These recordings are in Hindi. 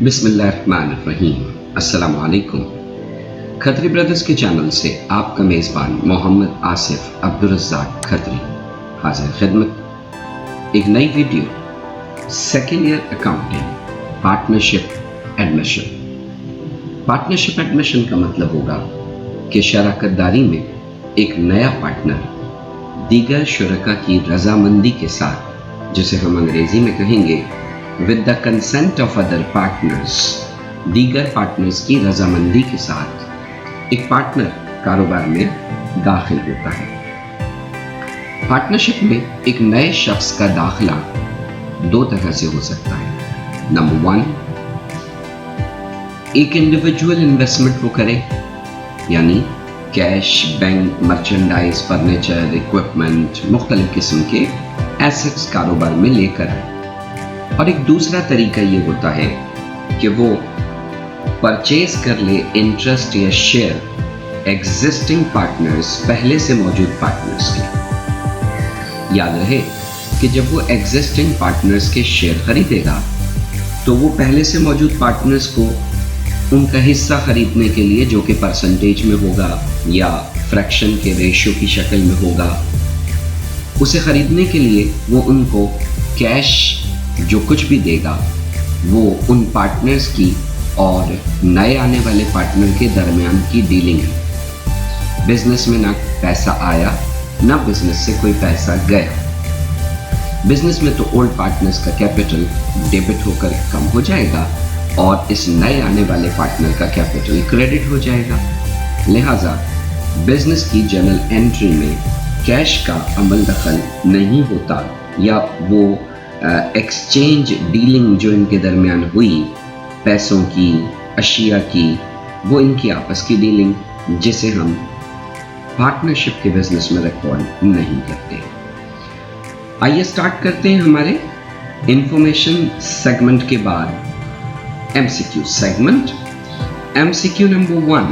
बिस्मिल्लाहिर्रहमानिर्रहीम। अस्सलाम वालेकुम। खत्री ब्रदर्स के चैनल से आपका मेज़बान मोहम्मद आसिफ अब्दुल रज़्ज़ाक खत्री हाजिर खिदमत। एक नई video second year accounting partnership admission. Partnership admission का मतलब होगा कि शराकतदारी में एक नया पार्टनर दीगर शुरका की रजामंदी के साथ, जिसे हम अंग्रेजी में कहेंगे with the consent of other partners, दीगर पार्टनर्स की रजामंदी के साथ एक पार्टनर कारोबार में दाखिल होता है। पार्टनरशिप में एक नए शख्स का दाखिला दो तरह से हो सकता है। नंबर 1, एक इंडिविजुअल इन्वेस्टमेंट वो करे, यानी cash, bank, merchandise, furniture, equipment, मुख्तलिफ किस्म के एसेट्स कारोबार में लेकर आए। और एक दूसरा तरीका ये होता है कि वो परचेज कर ले इंटरेस्ट या शेयर एग्जिस्टिंग पार्टनर्स, पहले से मौजूद पार्टनर्स के। याद रहे कि जब वो एग्जिस्टिंग पार्टनर्स के शेयर खरीदेगा तो वो पहले से मौजूद पार्टनर्स को उनका हिस्सा खरीदने के लिए, जो कि परसेंटेज में होगा या फ्रैक्शन के रेशियो की शक्ल में होगा, उसे खरीदने के लिए वो उनको कैश जो कुछ भी देगा वो उन पार्टनर्स की और नए आने वाले पार्टनर के दरमियान की डीलिंग है। बिजनेस में ना पैसा आया ना बिजनेस से कोई पैसा गया। बिजनेस में तो ओल्ड पार्टनर्स का कैपिटल डेबिट होकर कम हो जाएगा और इस नए आने वाले पार्टनर का कैपिटल क्रेडिट हो जाएगा। लिहाजा बिजनेस की जर्नल एंट्री में कैश का अमल दखल नहीं होता, या वो एक्सचेंज डीलिंग जो इनके दरमियान हुई पैसों की, अशिया की, वो इनकी आपस की डीलिंग, जिसे हम पार्टनरशिप के बिजनेस में रिकॉर्ड नहीं करते। आइए स्टार्ट करते हैं हमारे इंफॉर्मेशन सेगमेंट के बाद MCQ segment. MCQ number 1,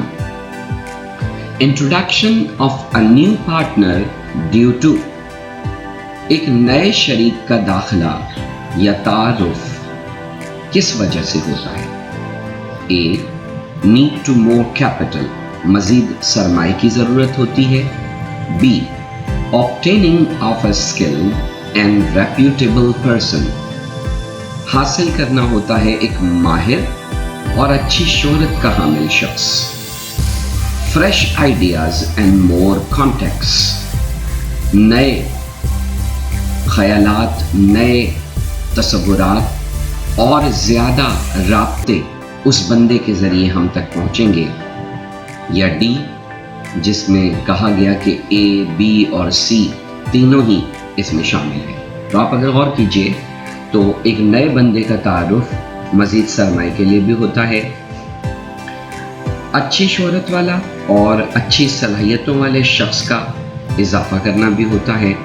introduction of a new partner due to, एक नए शरीक का दाखिला या तारुफ किस वजह से होता है। A, need to more capital, मजीद सरमाए की जरूरत होती है। B, obtaining of a skilled and reputable person, हासिल करना होता है एक माहिर और अच्छी शोहरत का हामिल शख्स। Fresh ideas and more contacts, नए ख्यालात, नए तसव्वुरात और ज़्यादा राब्ते उस बंदे के ज़रिए हम तक पहुँचेंगे। या डी, जिसमें कहा गया कि ए, बी और सी तीनों ही इसमें शामिल हैं। तो आप अगर गौर कीजिए तो एक नए बंदे का तारुफ मज़ीद सरमाए के लिए भी होता है, अच्छी शोहरत वाला और अच्छी सलाहियतों वाले शख्स का इजाफा करना भी होता है,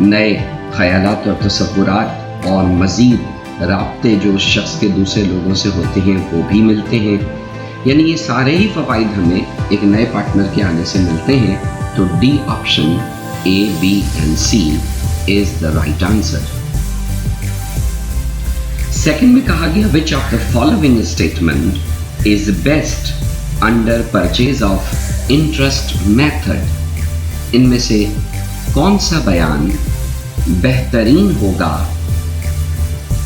नए ख्यालात और तसव्वुरात और मज़ीद राब्ते जो उस शख्स के दूसरे लोगों से होते हैं वो भी मिलते हैं। यानी ये सारे ही फ़वाइद हमें एक नए पार्टनर के आने से मिलते हैं। तो D option, A, B and C is the right answer. Second में कहा गया which of the following statement is best under purchase of interest method, इनमें से कौन सा बयान बेहतरीन होगा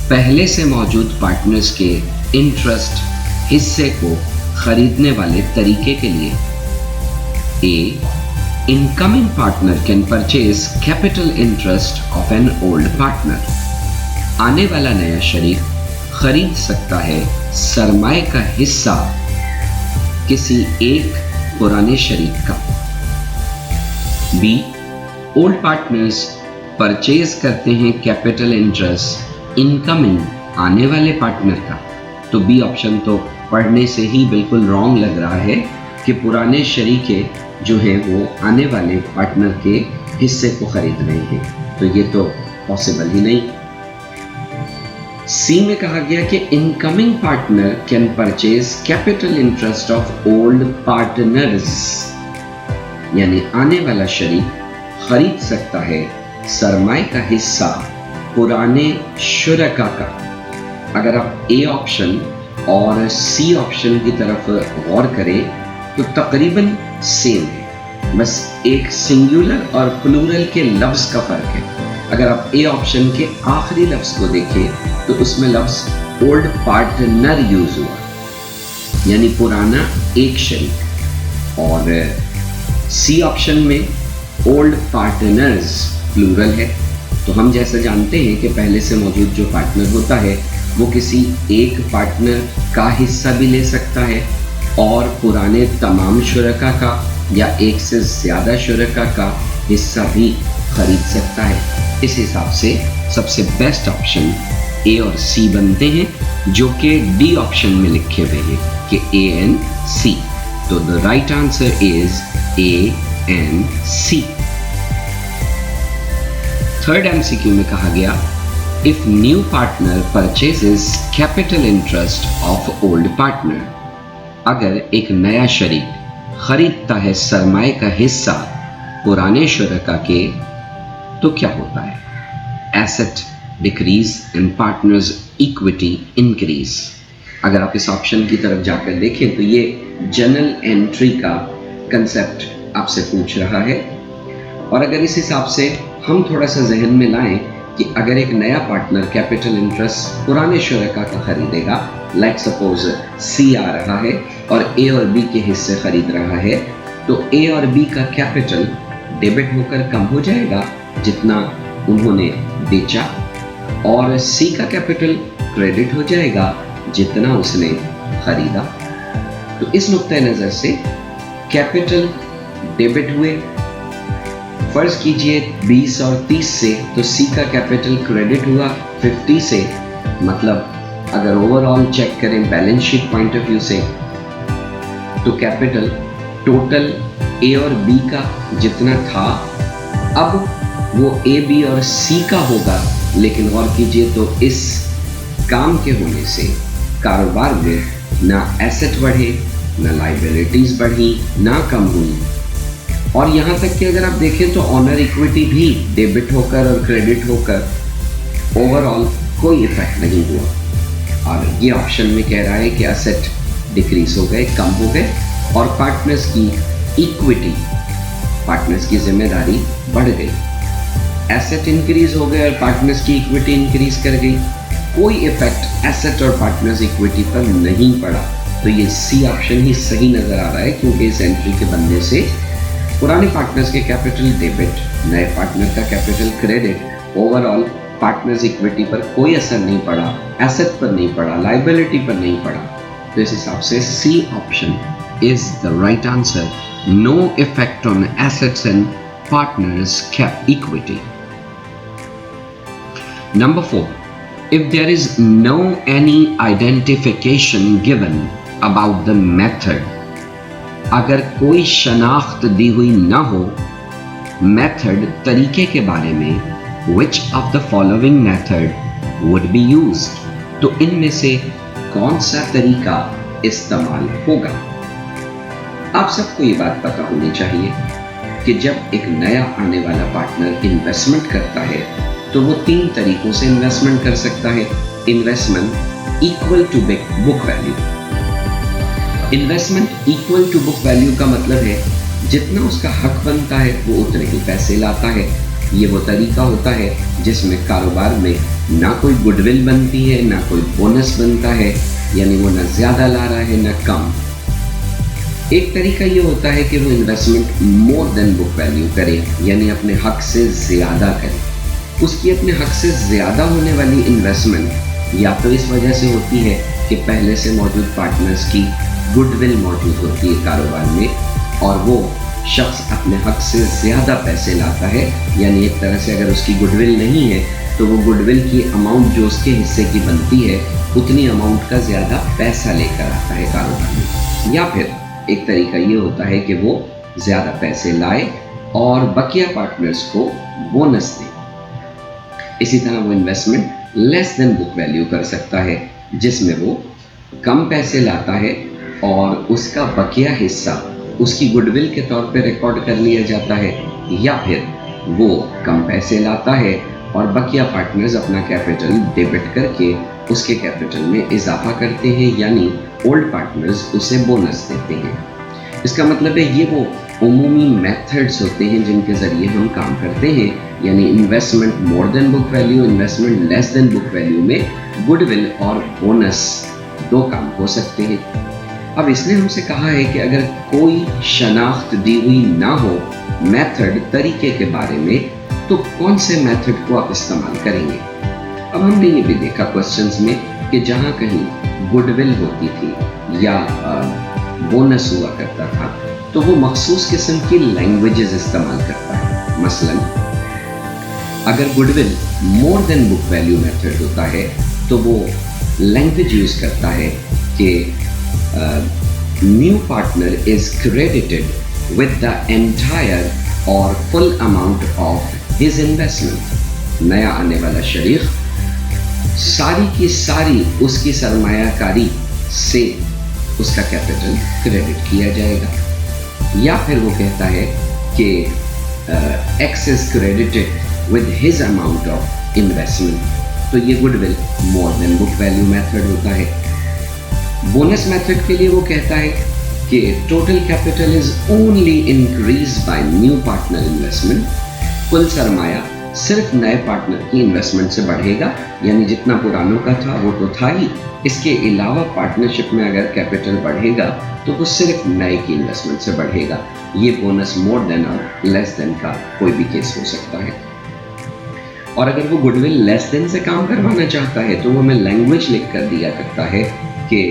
पहले से मौजूद पार्टनर्स के इंटरेस्ट हिस्से को खरीदने वाले तरीके के लिए। A, incoming partner can purchase capital interest of an old partner, आने वाला नया शरीक खरीद सकता है सरमाए का हिस्सा किसी एक पुराने शरीक का। बी, ओल्ड पार्टनर्स परचेज करते हैं कैपिटल इंटरेस्ट इनकमिंग, आने वाले पार्टनर का। तो बी ऑप्शन तो पढ़ने से ही बिल्कुल रॉन्ग लग रहा है कि पुराने शरीके जो हैं वो आने वाले पार्टनर के हिस्से को खरीद रहे हैं, तो ये तो पॉसिबल ही नहीं। सी में कहा गया कि incoming partner can purchase capital interest of old partners, यानी आने वाला शरीक खरीद सकता है सरमाए का हिस्सा पुराने शुरका का। अगर आप ए ऑप्शन और सी ऑप्शन की तरफ गौर करें तो तकरीबन सेम है, बस एक सिंगुलर और प्लूरल के लफ्ज़ का फ़र्क है। अगर आप ए ऑप्शन के आखिरी लफ्ज़ को देखें तो उसमें लफ्ज़ ओल्ड पार्टनर यूज़ हुआ, यानी पुराना एक शरीक, और सी ऑप्शन में ओल्ड पार्टनर्स प्लूरल है। तो हम जैसा जानते हैं कि पहले से मौजूद जो पार्टनर होता है वो किसी एक पार्टनर का हिस्सा भी ले सकता है और पुराने तमाम शुरका का या एक से ज़्यादा शुरका का हिस्सा भी खरीद सकता है। इस हिसाब से सबसे बेस्ट ऑप्शन ए और सी बनते हैं, जो कि डी ऑप्शन में लिखे हुए हैं कि ए एंड सी। तो the right answer is A and C. Third MCQ में कहा गया, if new partner purchases capital interest of old partner, अगर एक नया शरीक खरीदता है सरमाए का हिस्सा पुराने शुरका के, तो क्या होता है? Asset decrease and partners equity increase. अगर आप इस ऑप्शन की तरफ जाकर देखें तो ये जनरल एंट्री का कंसेप्ट आपसे पूछ रहा है, और अगर इस हिसाब से हम थोड़ा सा जहन में लाएं कि अगर एक नया पार्टनर कैपिटल इंटरेस्ट पुराने शुरका का खरीदेगा, लाइक सपोज सी आ रहा है और ए और बी के हिस्से खरीद रहा है, तो ए और बी का कैपिटल डेबिट होकर कम हो जाएगा जितना उन्होंने बेचा, और सी का कैपिटल क्रेडिट हो जाएगा जितना उसने खरीदा। तो इस नुक्ते नज़र से कैपिटल डेबिट हुए, फर्ज कीजिए 20 और 30 से, तो सी का कैपिटल क्रेडिट हुआ 50 से। मतलब अगर ओवरऑल चेक करें balance sheet point of view से, तो कैपिटल टोटल ए और बी का जितना था, अब वो ए बी और सी का होगा। लेकिन गौर कीजिए तो इस काम के होने से कारोबार में ना एसेट बढ़े, ना लाइबिलिटीज बढ़ी, ना कम हुई, और यहाँ तक कि अगर आप देखें तो ऑनर इक्विटी भी डेबिट होकर और क्रेडिट होकर ओवरऑल कोई इफेक्ट नहीं हुआ। और ये ऑप्शन में कह रहा है कि एसेट डिक्रीज हो गए, कम हो गए, और पार्टनर्स की इक्विटी, पार्टनर्स की जिम्मेदारी बढ़ गई। एसेट इंक्रीज हो गए और पार्टनर्स की इक्विटी इंक्रीज कर गई, कोई इफेक्ट एसेट और पार्टनर्स इक्विटी पर नहीं पड़ा। तो ये सी ऑप्शन ही सही नजर आ रहा है, क्योंकि इस एंट्री के बनने से पुराने पार्टनर्स के कैपिटल डेबिट, नए पार्टनर का capital credit, overall partners equity पर कोई असर नहीं पड़ा, एसेट पर नहीं पड़ा, लाइबिलिटी पर नहीं पड़ा। तो इस हिसाब से C option is the right answer. No effect on assets and partners equity. Number 4, if there is no any identification given about the method, अगर कोई शनाख्त दी हुई ना हो मेथड, तरीके के बारे में, which of the following method would be used, तो इनमें से कौन सा तरीका इस्तेमाल होगा? आप सबको ये बात पता होनी चाहिए कि जब एक नया आने वाला पार्टनर इन्वेस्टमेंट करता है तो वो 3 तरीकों से इन्वेस्टमेंट कर सकता है। Investment equal to book value. Investment equal to book value का मतलब है जितना उसका हक बनता है वो उतने ही पैसे लाता है। ये वो तरीका होता है जिसमें कारोबार में ना कोई गुडविल बनती है, ना कोई बोनस बनता है, यानी वो ना ज़्यादा ला रहा है ना कम। एक तरीका ये होता है कि वो इन्वेस्टमेंट मोर देन बुक वैल्यू करे, यानी अपने हक से ज़्यादा करे। उसकी अपने हक से ज़्यादा होने वाली इन्वेस्टमेंट या तो इस वजह से होती है कि पहले से मौजूद पार्टनर्स की गुडविल मौजूद होती है कारोबार में, और वो शख्स अपने हक से ज़्यादा पैसे लाता है। यानी एक तरह से अगर उसकी गुडविल नहीं है तो वो गुडविल की अमाउंट जो उसके हिस्से की बनती है उतनी अमाउंट का ज़्यादा पैसा लेकर आता है कारोबार में। या फिर एक तरीका ये होता है कि वो ज़्यादा पैसे लाए और बकिया पार्टनर्स को बोनस दे। इसी तरह वो investment less than book value कर सकता है, जिसमें वो कम पैसे लाता है और उसका बकिया हिस्सा उसकी गुडविल के तौर पे रिकॉर्ड कर लिया जाता है। या फिर वो कम पैसे लाता है और बकिया पार्टनर्स अपना कैपिटल डेबिट करके उसके कैपिटल में इजाफा करते हैं, यानी ओल्ड पार्टनर्स उसे बोनस देते हैं। इसका मतलब है ये वो उमूमी मेथड्स होते हैं जिनके ज़रिए हम काम करते हैं, यानी इन्वेस्टमेंट मोर than book value, investment less than book value में गुडविल और बोनस दो काम हो सकते हैं। अब इसने हमसे कहा है कि अगर कोई शनाख्त दी हुई ना हो मेथड तरीके के बारे में, तो कौन से मेथड को आप इस्तेमाल करेंगे। अब हमने ये भी देखा क्वेश्चंस में कि जहाँ कहीं गुडविल होती थी या बोनस हुआ करता था, तो वो मखसूस किस्म की लैंग्वेजेस इस्तेमाल करता है। मसलन अगर goodwill more than book value method होता है तो वो लैंग्वेज यूज करता है कि new partner is credited with the entire और full amount of his investment. नया आने वाला शरीक सारी की सारी उसकी सरमायाकारी से उसका कैपिटल क्रेडिट किया जाएगा। या फिर वो कहता है कि x is credited with his amount of investment, तो ये goodwill more than book value method होता है। बोनस मेथड के लिए वो कहता है कि total capital is only increase by new partner investment. कुल सरमाया सिर्फ नए पार्टनर की इन्वेस्टमेंट से बढ़ेगा, यानी जितना पुरानों का था वो तो था ही, इसके अलावा पार्टनरशिप में अगर कैपिटल बढ़ेगा तो वो सिर्फ नए की इन्वेस्टमेंट से बढ़ेगा। ये बोनस मोर देन और लेस देन का कोई भी केस हो सकता है। और अगर वो गुडविल लेस देन से काम करवाना चाहता है तो वो हमें लैंग्वेज लिख कर दिया करता है कि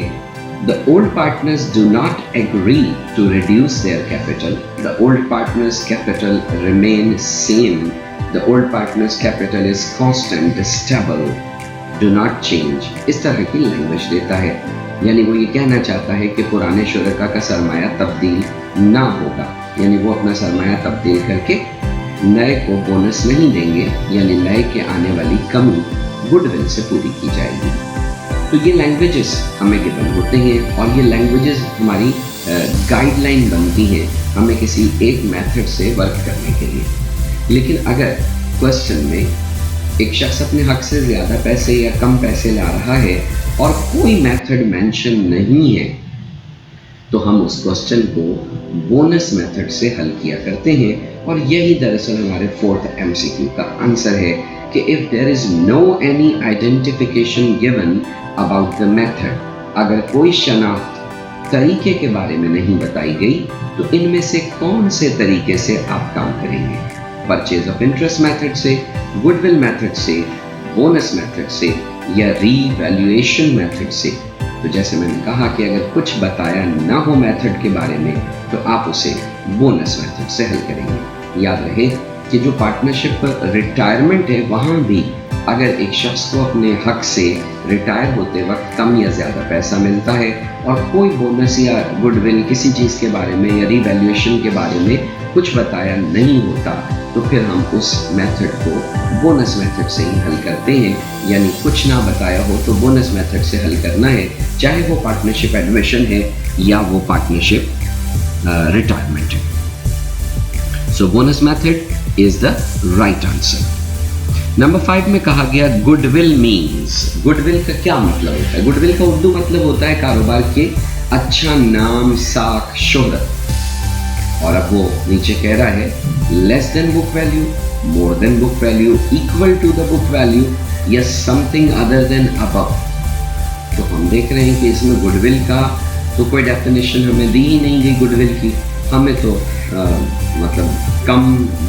the old partners do not agree to reduce their capital. The old partners' capital remains same. The old partners' capital is constant, stable, do not change. इस तरह की लैंग्वेज देता है, यानी वो ये कहना चाहता है कि पुराने शुरका का सरमाया तब्दील ना होगा, यानी वो अपना सरमाया तब्दील करके नए को बोनस नहीं देंगे, यानी नए के आने वाली कमी गुडविल से पूरी की जाएगी। तो ये लैंग्वेजेस हमें गिवन होते हैं और ये लैंग्वेजेस हमारी गाइडलाइन बनती हैं हमें किसी एक मेथड से वर्क करने के लिए। लेकिन अगर क्वेश्चन में एक शख्स अपने हक से ज़्यादा पैसे या कम पैसे ला रहा है और कोई मेथड मेंशन नहीं है, तो हम उस क्वेश्चन को बोनस मेथड से हल किया करते हैं। और यही दरअसल हमारे फोर्थ एमसीक्यू का आंसर है कि if there is no any identification given about the method, अगर कोई शनाख्त तरीके के बारे में नहीं बताई गई, तो इनमें से कौन से तरीके से आप काम करेंगे। परचेज ऑफ इंटरेस्ट मेथड से, गुडविल मेथड से, बोनस मेथड से या रीवैल्यूएशन मेथड से। तो जैसे मैंने कहा कि अगर कुछ बताया ना हो मेथड के बारे में तो आप उसे बोनस मेथड से हल करेंगे। याद रहे कि जो पार्टनरशिप रिटायरमेंट है, वहाँ भी अगर एक शख्स को अपने हक से रिटायर होते वक्त कम या ज़्यादा पैसा मिलता है और कोई बोनस या गुडविल किसी चीज़ के बारे में या रीवैल्यूएशन के बारे में कुछ बताया नहीं होता, तो फिर हम उस मेथड को बोनस मेथड से ही हल करते हैं। यानी कुछ ना बताया हो तो बोनस मेथड से हल करना है, चाहे वो पार्टनरशिप एडमिशन है या वो पार्टनरशिप रिटायरमेंट है। सो bonus method is the right answer. Number 5 में कहा गया गुडविल मीन्स। गुडविल का क्या मतलब होता है? गुडविल का उर्दू मतलब होता है कारोबार के अच्छा नाम, साख, शोहरत। और अब वो नीचे कह रहा है less than book value, more than book value, equal to the book value या समथिंग अदर देन अबव। तो हम देख रहे हैं कि इसमें गुडविल का तो कोई डेफिनेशन हमें दी ही नहीं गई गुडविल की। हमें तो मतलब कम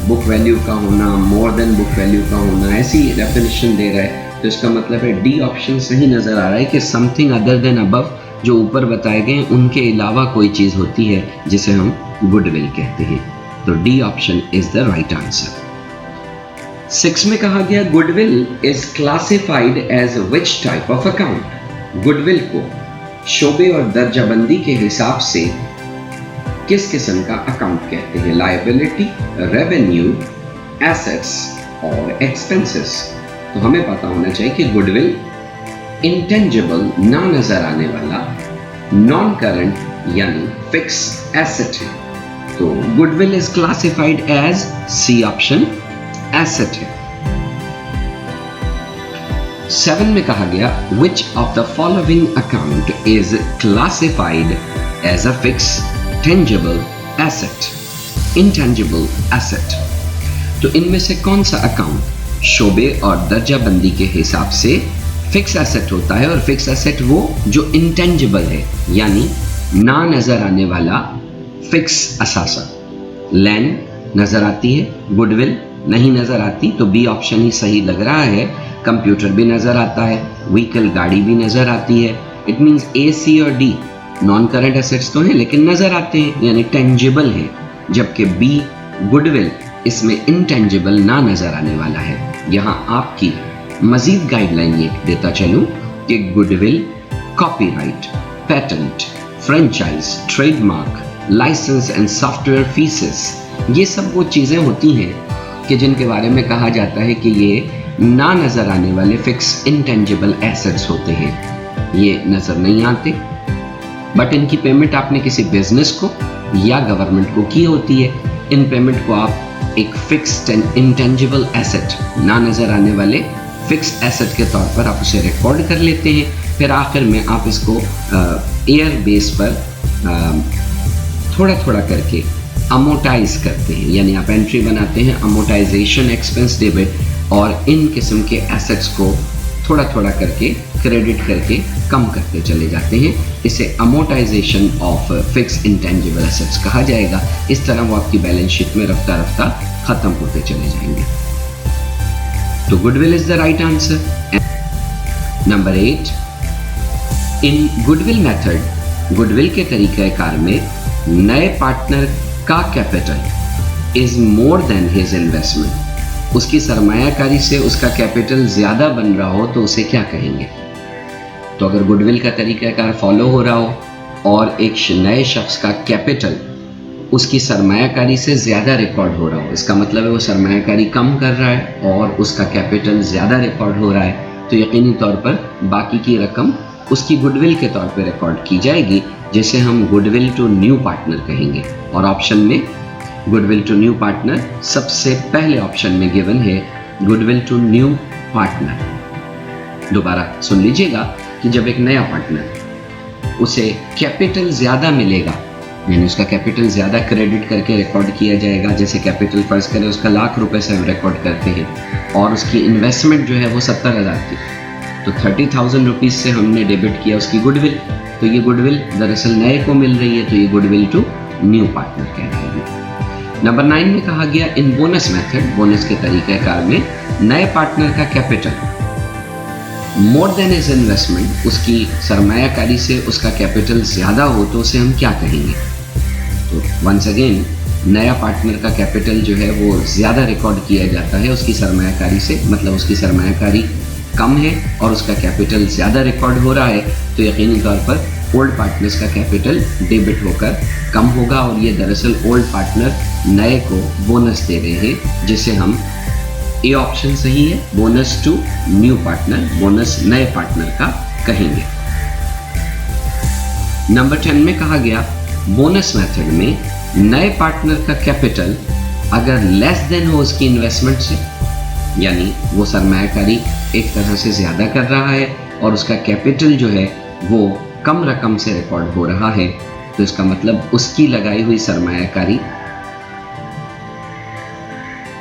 बुक वैल्यू का होना, मोर देन बुक वैल्यू का होना, ऐसी डेफिनेशन दे रहा है। तो इसका मतलब है डी ऑप्शन सही नज़र आ रहा है कि समथिंग अदर देन अबव, जो ऊपर बताए गए उनके अलावा कोई चीज़ होती है जिसे हम गुडविल कहते हैं। तो D option is the right answer. 6 में कहा गया goodwill is classified as which type of account. Goodwill को शोबे और दर्जाबंदी के हिसाब से किस किस्म का अकाउंट कहते हैं? लायबिलिटी, रेवेन्यू, एसेट्स और एक्सपेंसेस। तो हमें पता होना चाहिए कि गुडविल इंटेंजिबल, ना नजर आने वाला, नॉन करंट यानी फिक्स एसेट है। तो goodwill is classified as C option, asset है। 7 में कहा गया which of the following account is classified as a fixed tangible asset, intangible asset। तो इनमें से कौन सा अकाउंट शोबे और दर्जाबंदी के हिसाब से फिक्स एसेट होता है, और फिक्स एसेट वो जो इंटेंजिबल है यानी ना नजर आने वाला फिक्स असासा। लैंड नजर आती है, गुडविल नहीं नजर आती, तो बी ऑप्शन ही सही लग रहा है। कंप्यूटर भी नजर आता है, व्हीकल गाड़ी भी नजर आती है। इट मींस ए, सी और डी नॉन करंट एसेट्स तो हैं लेकिन नजर आते हैं यानी टेंजिबल हैं, जबकि बी गुडविल इसमें इंटेंजिबल ना नजर आने वाला है। यहाँ आपकी मजीद गाइडलाइन ये देता चलूं कि goodwill copyright, patent, franchise, trademark, licence and software fees, ये सब वो चीज़ें होती हैं कि जिनके बारे में कहा जाता है कि ये ना नज़र आने वाले फिक्स इंटेंजिबल एसेट्स होते हैं। ये नज़र नहीं आते, बट इनकी पेमेंट आपने किसी बिजनेस को या गवर्नमेंट को की होती है। इन पेमेंट को आप एक फिक्स्ड एंड इंटेंजिबल एसेट, ना नज़र आने वाले फिक्स एसेट के तौर पर आप उसे रिकॉर्ड कर लेते हैं। फिर आखिर में आप इसको एयर बेस पर थोड़ा थोड़ा करके अमोटाइज करते हैं, यानी आप एंट्री बनाते हैं अमोटाइजेशन एक्सपेंस डेबिट, और इन किस्म के एसेट्स को थोड़ा थोड़ा करके क्रेडिट करके कम करते चले जाते हैं। इसे amortisation of fix intangible assets कहा जाएगा। इस तरह वो आपकी बैलेंस शीट में रफ्ता रफ्ता खत्म होते चले जाएंगे। तो goodwill is the right answer. Number 8, in goodwill method, goodwill के तरीक़ाकार में नए पार्टनर का capital is more than his investment, उसकी सरमायाकारी से उसका कैपिटल ज़्यादा बन रहा हो तो उसे क्या कहेंगे? तो अगर गुडविल का तरीक़ाकार फॉलो हो रहा हो और एक नए शख्स का कैपिटल उसकी सरमायाकारी से ज़्यादा रिकॉर्ड हो रहा हो, इसका मतलब है वो सरमायाकारी कम कर रहा है और उसका कैपिटल ज़्यादा रिकॉर्ड हो रहा है, तो यकीनी तौर पर बाकी की रकम उसकी गुडविल के तौर पर रिकॉर्ड की जाएगी, जिसे हम गुडविल टू न्यू पार्टनर कहेंगे। और ऑप्शन में गुडविल टू न्यू पार्टनर सबसे पहले ऑप्शन में गिवन है गुडविल टू न्यू पार्टनर। दोबारा सुन लीजिएगा कि जब एक नया पार्टनर उसे कैपिटल ज़्यादा मिलेगा, यानी उसका कैपिटल ज़्यादा क्रेडिट करके रिकॉर्ड किया जाएगा। जैसे कैपिटल फर्ज करें उसका ₹1,00,000 से हम रिकॉर्ड करते हैं और उसकी इन्वेस्टमेंट जो है वो 70,000 थी, तो 30,000 रुपीज़ से हमने डेबिट किया उसकी गुडविल, तो ये गुडविल दरअसल नए को मिल रही है, तो ये गुडविल टू न्यू पार्टनर कहलाएगी। नंबर 9 में कहा गया इन बोनस मेथड, बोनस के तरीक़ाकार में नए पार्टनर का capital more than his investment, उसकी सरमायाकारी से उसका कैपिटल ज़्यादा हो तो उसे हम क्या कहेंगे? तो वंस अगेन नया पार्टनर का कैपिटल जो है वो ज़्यादा रिकॉर्ड किया जाता है उसकी सरमायाकारी से, मतलब उसकी सरमायाकारी कम है और उसका कैपिटल ज़्यादा रिकॉर्ड हो रहा है, तो यकीनी तौर पर ओल्ड पार्टनर्स का कैपिटल डेबिट होकर कम होगा, और ये दरअसल ओल्ड पार्टनर नए को बोनस दे रहे हैं, जिसे हम, ए ऑप्शन सही है, bonus to new partner, bonus नए पार्टनर का कहेंगे। नंबर 10 में कहा गया बोनस मेथड में नए पार्टनर का कैपिटल अगर लेस देन हो उसकी इन्वेस्टमेंट से, यानी वो सरमायाकारी एक तरह से ज़्यादा कर रहा है और उसका कैपिटल जो है वो कम रकम से रिकॉर्ड हो रहा है, तो इसका मतलब उसकी लगाई हुई सरमायाकारी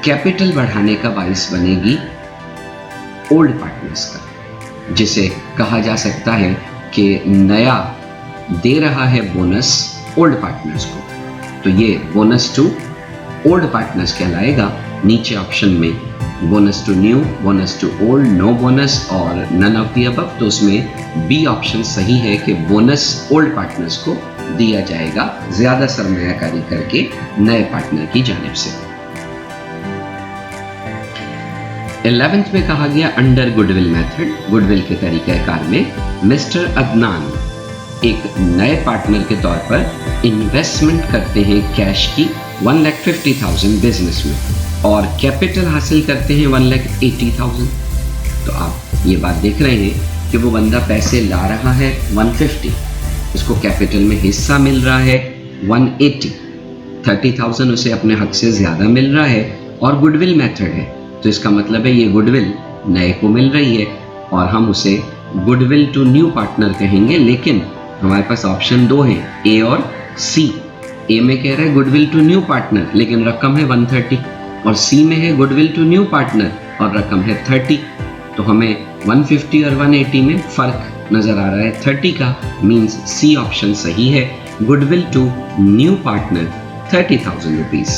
कैपिटल बढ़ाने का बाइस बनेगी ओल्ड पार्टनर्स का, जिसे कहा जा सकता है कि नया दे रहा है बोनस ओल्ड पार्टनर्स को, तो ये बोनस टू ओल्ड पार्टनर्स कहलाएगा। नीचे ऑप्शन में bonus to new, bonus to old, no bonus और नन ऑफ द अबव, तो उसमें बी ऑप्शन सही है कि बोनस ओल्ड पार्टनर्स को दिया जाएगा ज़्यादा सरमायाकारी करके नए पार्टनर की जानिब से। 11th में कहा गया अंडर गुडविल मेथड, गुडविल के तरीक़ाकार में मिस्टर अदनान एक नए पार्टनर के तौर पर इन्वेस्टमेंट करते हैं कैश की 1,50,000 बिजनेस में और कैपिटल हासिल करते हैं 1,80,000। तो आप ये बात देख रहे हैं कि वो बंदा पैसे ला रहा है 150, उसको कैपिटल में हिस्सा मिल रहा है 180, 30,000 उसे अपने हक से ज़्यादा मिल रहा है और गुडविल मेथड है, तो इसका मतलब है ये गुडविल नए को मिल रही है और हम उसे गुडविल टू न्यू पार्टनर कहेंगे, लेकिन हमारे पास ऑप्शन 2 हैं, ए और सी। ए में कह रहा है गुडविल टू न्यू पार्टनर, लेकिन रकम है 130, और सी में है गुडविल टू न्यू पार्टनर और रकम है 30। तो हमें 150 और 180 में फर्क नजर आ रहा है 30 का, मीन्स सी ऑप्शन सही है, goodwill to new partner 30,000 rupees.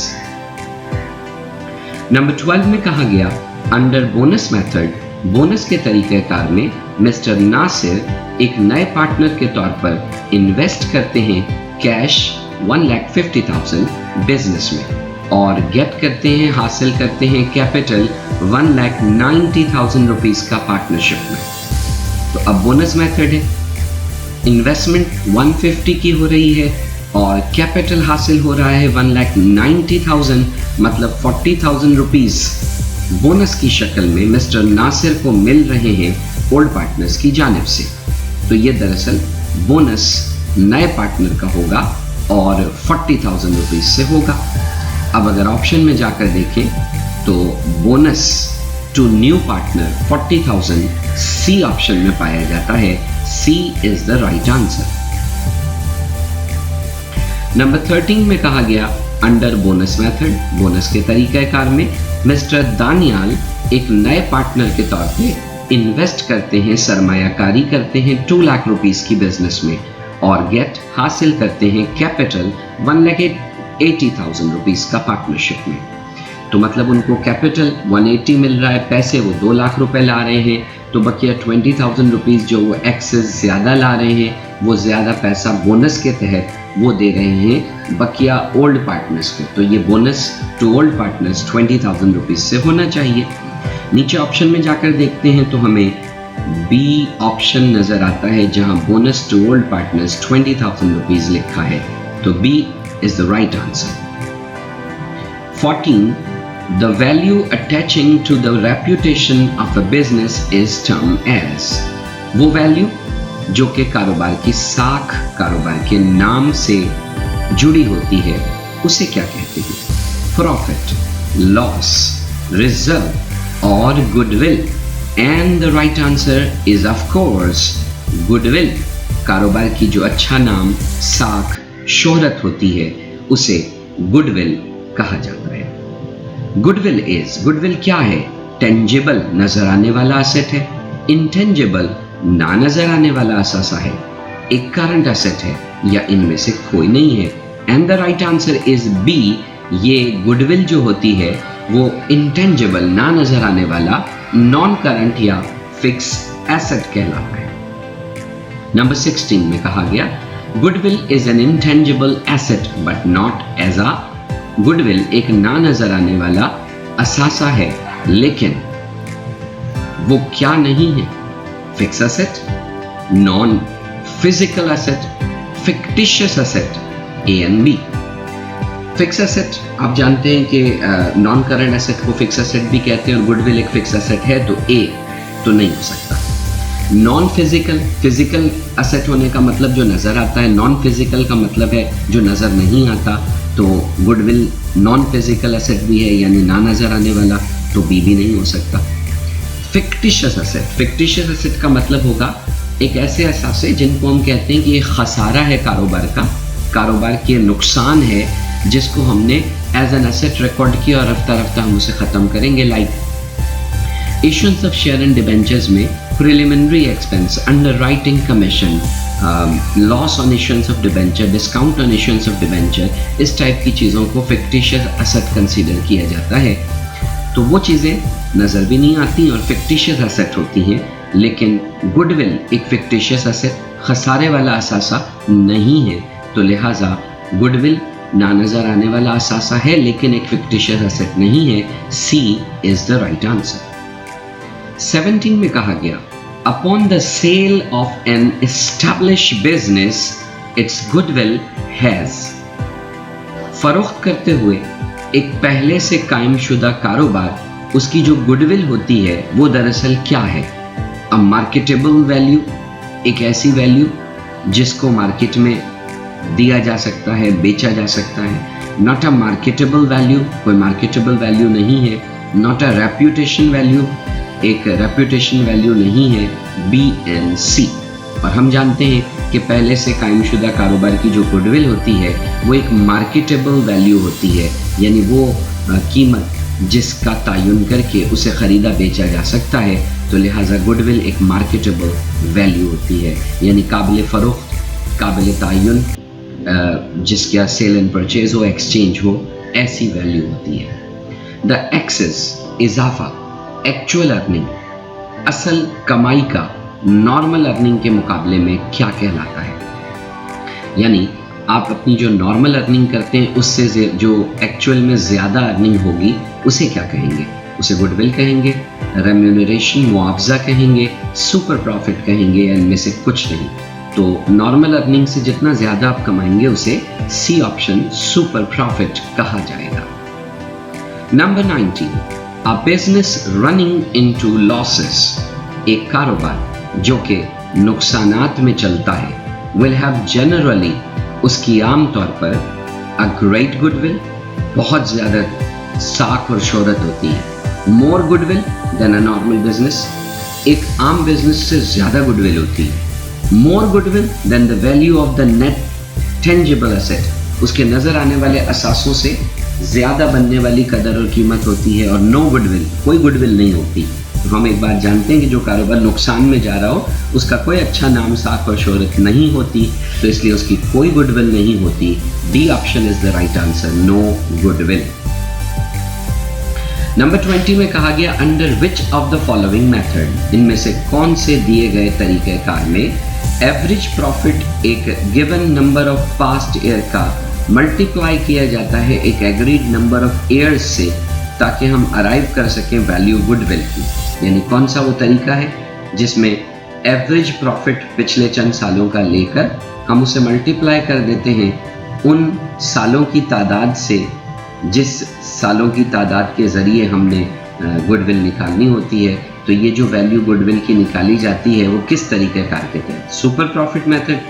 Number 12 में कहा गया अंडर बोनस मेथड, बोनस के तरीकेकार में मिस्टर नासिर एक नए पार्टनर के तौर पर इन्वेस्ट करते हैं कैश 1,50,000 बिजनेस में और गेट करते हैं, हासिल करते हैं कैपिटल 1,90,000 रुपीज का पार्टनरशिप में। तो अब बोनस मेथड है, इन्वेस्टमेंट 150 की हो रही है और कैपिटल हासिल हो रहा है 1,90,000, मतलब 40,000 रुपीज बोनस की शक्ल में मिस्टर नासिर को मिल रहे हैं ओल्ड पार्टनर्स की जानिब से। तो ये दरअसल बोनस नए पार्टनर का होगा और 40,000 रुपीज से होगा। अब अगर ऑप्शन में जाकर देखें तो bonus to new partner 40,000 C option में पाया जाता है। C is the right answer. Number 13 में कहा गया अंडर बोनस मेथड, बोनस के तरीकाकार में मिस्टर दानियाल एक नए पार्टनर के तौर पे इन्वेस्ट करते हैं, सरमायाकारी करते हैं 2 लाख रुपीस की बिजनेस में और गेट हासिल करते हैं कैपिटल 1,80,000 रुपीस का पार्टनरशिप में। तो मतलब उनको कैपिटल 180 मिल रहा है, पैसे वो 2 लाख रुपए ला रहे हैं, तो बकिया 20,000 रुपीज जो वो एक्सेस ज्यादा ला रहे हैं, वो ज्यादा पैसा बोनस के तहत वो दे रहे हैं बकिया ओल्ड पार्टनर्स को। तो ये bonus to old partners 20,000 rupees से होना चाहिए। नीचे ऑप्शन में जाकर देखते हैं तो हमें बी ऑप्शन नजर आता है जहां bonus to old partners 20,000 rupees लिखा है। तो B is the right answer. 14. The value attaching to the reputation of a business is termed as, वो वैल्यू जो कि कारोबार की साख, कारोबार के नाम से जुड़ी होती है, उसे क्या कहते हैं? प्रॉफिट, लॉस, रिजर्व और goodwill. And the right answer is of course goodwill. कारोबार की जो अच्छा नाम, साख, शोहरत होती है, उसे गुडविल कहा जाता है। गुडविल क्या है? टेंजिबल, नजर आने वाला असेट है। इंटेंजिबल, ना नजर आने वाला असासा है। एक करंट असेट है या इनमें से कोई नहीं है। And the right answer is B. ये गुडविल जो होती है वो इंटेंजिबल, ना नजर आने वाला, नॉन करंट या फिक्स एसेट कहलाता है। नंबर 16 में कहा गया goodwill is an intangible asset but not as a, goodwill एक ना नजर आने वाला असासा है, लेकिन वो क्या नहीं है? Fix asset, non physical asset, fictitious asset, A and B. Fix asset आप जानते हैं कि नॉन करंट एसेट को फिक्स एसेट भी कहते हैं और गुडविल एक फिक्स एसेट है, तो ए तो नहीं हो सकता। नॉन फिजिकल एसेट होने का मतलब जो नजर आता है, नॉन फिजिकल का मतलब है जो नजर नहीं आता, तो गुडविल नॉन फिजिकल एसेट भी है यानी ना नजर आने वाला, तो बी भी नहीं हो सकता। फिक्टिशियस एसेट का मतलब होगा एक ऐसे असासे जिनको हम कहते हैं कि ये खसारा है कारोबार के नुकसान है, जिसको हमने एज एन एसेट रिकॉर्ड किया और रफ्ता रफ्ता हम उसे खत्म करेंगे। Like issuance of share and debentures में preliminary expense, underwriting commission, loss on issuance of debenture, discount on issuance of debenture, इस टाइप की चीज़ों को फिक्टिशियस एसेट कंसीडर किया जाता है। तो वो चीज़ें नज़र भी नहीं आती और फिक्टिशियस एसेट होती हैं, लेकिन गुडविल एक फिक्टिशियस एसेट, खसारे वाला असासा नहीं है, तो लिहाजा गुडविल ना नज़र आने वाला असासा है लेकिन एक फिक्टिशियस एसेट नहीं है। C is the right answer. 17 में कहा गया upon the sale of an established business its goodwill has, फरोख्त करते हुए एक पहले से कायम शुदा कारोबार, उसकी जो गुडविल होती है वो दरअसल क्या है? अ मार्केटेबल वैल्यू, एक ऐसी वैल्यू जिसको मार्केट में दिया जा सकता है, बेचा जा सकता है। नॉट अ मार्केटेबल वैल्यू, कोई मार्केटेबल वैल्यू नहीं है। नॉट अ रेप्यूटेशन वैल्यू, एक रेपुटेशन वैल्यू नहीं है BNC। और हम जानते हैं कि पहले से कायमशुदा कारोबार की जो गुडविल होती है वो एक मार्केटेबल वैल्यू होती है, यानी वो कीमत जिसका तयन करके उसे ख़रीदा बेचा जा सकता है। तो लिहाजा गुडविल एक मार्केटेबल वैल्यू होती है, यानी काबिल फ़रोख्त, काबिल तयन, जिसका सेल एंड परचेज हो, एक्सचेंज हो, ऐसी वैल्यू होती है। द एक्सेस इजाफा एक्चुअल अर्निंग, असल कमाई का नॉर्मल अर्निंग के मुकाबले में क्या कहलाता है? यानी आप अपनी जो नॉर्मल अर्निंग करते हैं उससे जो एक्चुअल में ज़्यादा अर्निंग होगी उसे क्या कहेंगे? उसे गुडविल कहेंगे, रेम्यूनरेशन मुआवजा कहेंगे, सुपर प्रॉफिट कहेंगे, या इनमें से कुछ नहीं। तो नॉर्मल अर्निंग से जितना ज़्यादा आप कमाएंगे उसे C ऑप्शन सुपर प्रॉफिट कहा जाएगा। Number 19, a business running into losses, एक कारोबार जो कि नुकसानात में चलता है, विल हैव जनरली, उसकी आम तौर पर अ ग्रेट गुडविल, बहुत ज़्यादा साख और शोहरत होती है। More goodwill than a normal business, एक आम बिजनेस से ज़्यादा गुडविल होती है। More goodwill than the value of the net tangible asset, उसके नज़र आने वाले असासों से ज़्यादा बनने वाली कदर और कीमत होती है। और नो गुडविल, कोई गुडविल नहीं होती। तो हम एक बात जानते हैं कि जो कारोबार नुकसान में जा रहा हो उसका कोई अच्छा नाम, साख और शोहरत नहीं होती, तो इसलिए उसकी कोई गुडविल नहीं होती। D option is the right answer, no goodwill. Number 20 में कहा गया under which of the following method, इनमें से कौन से दिए गए तरीक़ेकार में एवरेज प्रॉफिट एक given number of past year का मल्टीप्लाई किया जाता है एक एग्रीड नंबर ऑफ ईयर्स से, ताकि हम अराइव कर सकें वैल्यू गुडविल की। यानी कौन सा वो तरीका है जिसमें एवरेज प्रॉफिट पिछले चंद सालों का लेकर हम उसे मल्टीप्लाई कर देते हैं उन सालों की तादाद से जिस सालों की तादाद के ज़रिए हमने गुडविल निकालनी होती है। तो ये जो वैल्यू गुडविल की निकाली जाती है वो किस तरीके कार के तहत? Super profit method,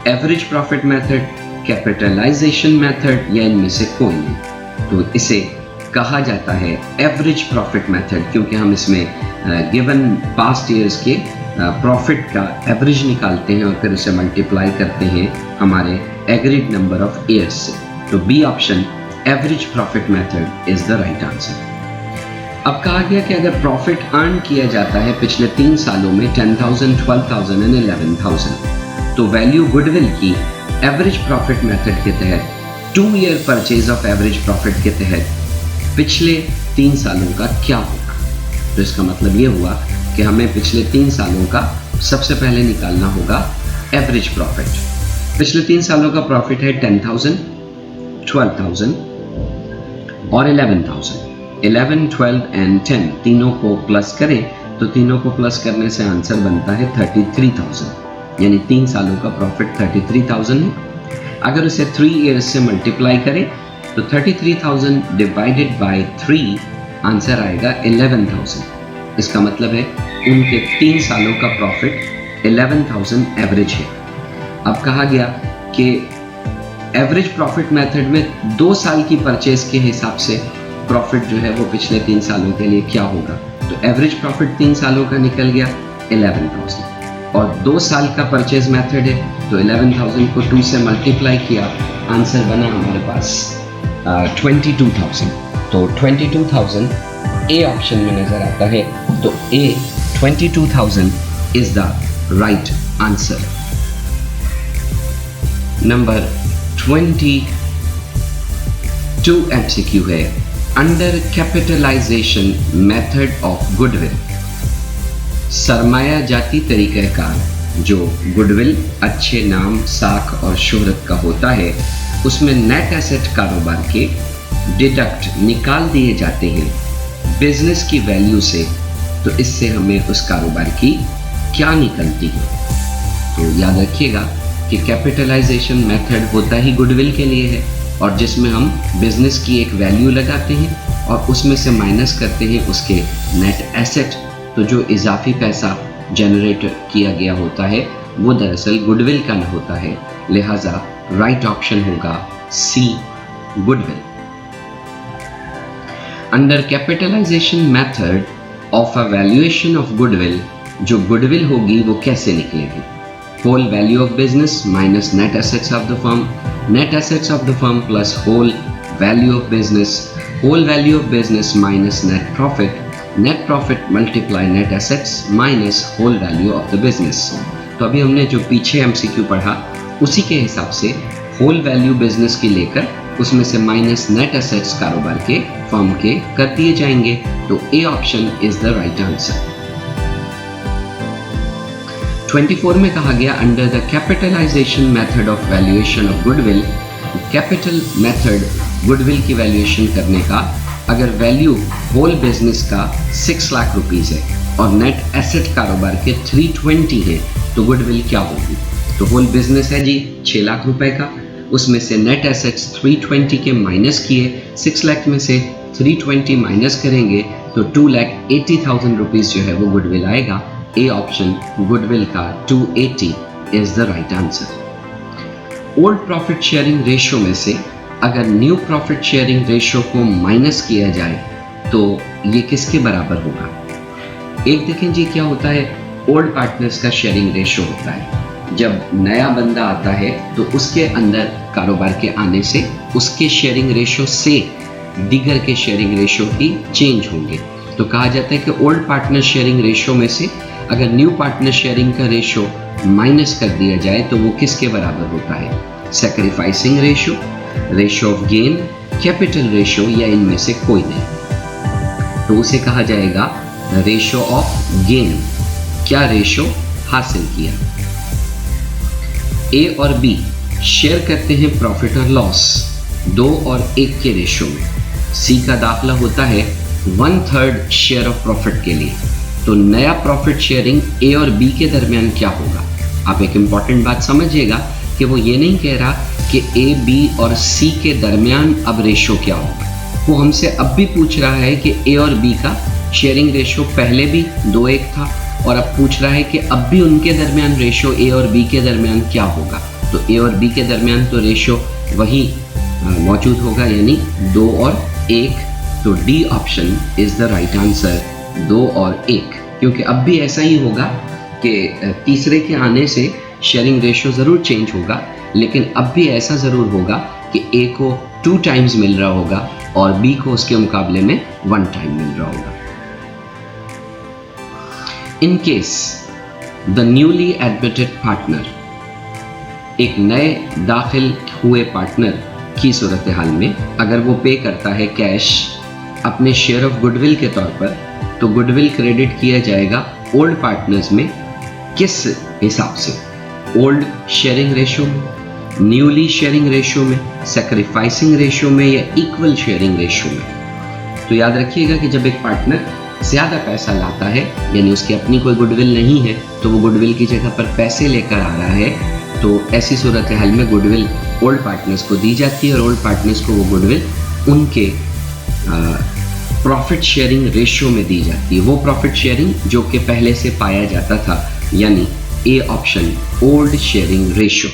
average profit method, capitalisation method, या इनमें से कोई नहीं। तो इसे कहा जाता है एवरेज प्रॉफिट मेथड, क्योंकि हम इसमें गिवन पास्ट ईयर्स के प्रॉफिट का एवरेज निकालते हैं और फिर उसे मल्टीप्लाई करते हैं हमारे एग्रीड नंबर ऑफ ईयर्स से। तो B option average profit method is the right answer. अब कहा गया कि अगर प्रॉफिट अर्न किया जाता है पिछले 3 सालों में 10,000, 12,000 एंड 11,000, तो वैल्यू गुडविल की एवरेज प्रॉफिट मेथड के तहत 2 year purchase of average profit के तहत पिछले 3 सालों का क्या होगा? तो इसका मतलब ये हुआ कि हमें पिछले 3 सालों का सबसे पहले निकालना होगा एवरेज प्रॉफिट। पिछले 3 सालों का प्रॉफिट है 10,000, 12,000 और 11,000। 11, 12 एंड 10 तीनों को प्लस करें तो तीनों को प्लस करने से आंसर बनता है 33,000, यानी 3 सालों का प्रॉफिट 33,000 है। अगर उसे 3 ईयर्स से मल्टीप्लाई करें तो 33,000 डिवाइडेड बाय 3 आंसर आएगा 11,000। इसका मतलब है उनके 3 सालों का प्रॉफिट 11,000 एवरेज है। अब कहा गया कि एवरेज प्रॉफिट मेथड में 2 साल की परचेज के हिसाब से प्रॉफिट जो है वो पिछले 3 सालों के लिए क्या होगा? तो एवरेज प्रॉफिट 3 सालों का निकल गया 11,000, और 2 साल का परचेज मेथड है तो 11,000 को 2 से मल्टीप्लाई किया, आंसर बना हमारे पास 22,000। तो 22,000 ए ऑप्शन में नजर आता है, तो A 22,000 is the right answer. Number 22 MCQ है under capitalization method of goodwill, सरमाया जाती तरीक़ाकार जो गुडविल अच्छे नाम, साख और शोहरत का होता है, उसमें नेट एसेट कारोबार के डिडक्ट निकाल दिए जाते हैं बिजनेस की वैल्यू से। तो इससे हमें उस कारोबार की क्या निकलती है? तो याद रखिएगा कि कैपिटलाइजेशन मेथड होता ही गुडविल के लिए है, और जिसमें हम बिजनेस की एक वैल्यू लगाते हैं और उसमें से माइनस करते हैं उसके नेट एसेट। तो जो इजाफी पैसा जनरेट किया गया होता है वो दरअसल गुडविल का न होता है, लिहाजा राइट ऑप्शन होगा C, goodwill. Under capitalization method of a valuation of goodwill, जो गुडविल होगी वो कैसे निकलेगी? Whole value of business minus net assets of the firm, net assets of the firm plus whole value of business, whole value of business minus net profit multiply net assets minus whole value of the business. तो अभी हमने जो पीछे एमसीक्यू पढ़ा उसी के हिसाब से होल वैल्यू बिजनेस की लेकर उसमें से माइनस नेट एसेट्स कारोबार के फर्म के कर दिए जाएंगे। तो A option is the right answer. 24 में कहा गया under the capitalisation method of valuation of goodwill, capital method goodwill की वैल्यूएशन करने का अगर वैल्यू होल बिजनेस का 6 लाख रुपीस है और नेट एसेट कारोबार के 320 है तो गुडविल क्या होगी? तो होल बिजनेस है जी 6 लाख रुपए का, उसमें से नेट एसेट्स 320 के माइनस किए, 6 लाख में से 320 माइनस करेंगे तो 2,80,000 रुपीस जो है वो गुडविल आएगा। ए ऑप्शन गुडविल का 280 is the right answer. Old profit sharing ratio में से अगर न्यू प्रॉफिट शेयरिंग रेशियो को माइनस किया जाए तो ये किसके बराबर होगा? एक देखें जी क्या होता है, ओल्ड पार्टनर्स का शेयरिंग रेशियो होता है। जब नया बंदा आता है तो उसके अंदर कारोबार के आने से उसके शेयरिंग रेशियो से दीगर के शेयरिंग रेशियो ही चेंज होंगे। तो कहा जाता है कि ओल्ड पार्टनर शेयरिंग रेशियो में से अगर न्यू पार्टनर शेयरिंग का रेशियो माइनस कर दिया जाए तो वो किसके बराबर होता है? Sacrificing ratio, ratio of gain, capital ratio या इनमें से कोई नहीं। तो उसे कहा जाएगा रेशियो ऑफ गेन। क्या रेशियो हासिल किया? ए और बी शेयर करते हैं प्रॉफिट और लॉस 2 और 1 के रेशियो में। सी का दाखला होता है 1/3 शेयर ऑफ प्रॉफिट के लिए। तो नया प्रॉफिट शेयरिंग ए और बी के दरमियान क्या होगा? आप एक इंपॉर्टेंट बात समझिएगा कि वो ये नहीं कह रहा कि ए बी और सी के दरमियान अब रेशियो क्या होगा। वो हमसे अब भी पूछ रहा है कि ए और बी का शेयरिंग रेशियो पहले भी 2:1 था और अब पूछ रहा है कि अब भी उनके दरमियान रेशियो ए और बी के दरमियान क्या होगा। तो ए और बी के दरमियान तो रेशियो वही मौजूद होगा यानी 2 और 1। तो D option is the right answer, 2 और 1, क्योंकि अब भी ऐसा ही होगा कि तीसरे के आने से शेयरिंग रेशियो ज़रूर चेंज होगा, लेकिन अब भी ऐसा ज़रूर होगा कि ए को 2 टाइम्स मिल रहा होगा और बी को उसके मुकाबले में 1 टाइम मिल रहा होगा। In case the newly admitted partner, एक नए दाखिल हुए पार्टनर की सूरत हाल में अगर वो पे करता है कैश अपने शेयर ऑफ गुडविल के तौर पर, तो गुडविल क्रेडिट किया जाएगा ओल्ड पार्टनर्स में किस हिसाब से? ओल्ड शेयरिंग रेशियो में, न्यूली शेयरिंग रेशियो में, सैक्रिफाइसिंग रेशियो में या इक्वल शेयरिंग रेशियो में? तो याद रखिएगा कि जब एक पार्टनर ज़्यादा पैसा लाता है यानी उसकी अपनी कोई गुडविल नहीं है तो वो गुडविल की जगह पर पैसे लेकर आ रहा है, तो ऐसी सूरत हाल में गुडविल ओल्ड पार्टनर्स को दी जाती है और ओल्ड पार्टनर्स को वो गुडविल उनके प्रॉफिट शेयरिंग रेशियो में दी जाती है, वो प्रॉफिट शेयरिंग जो कि पहले से पाया जाता था, यानी ए option old sharing ratio.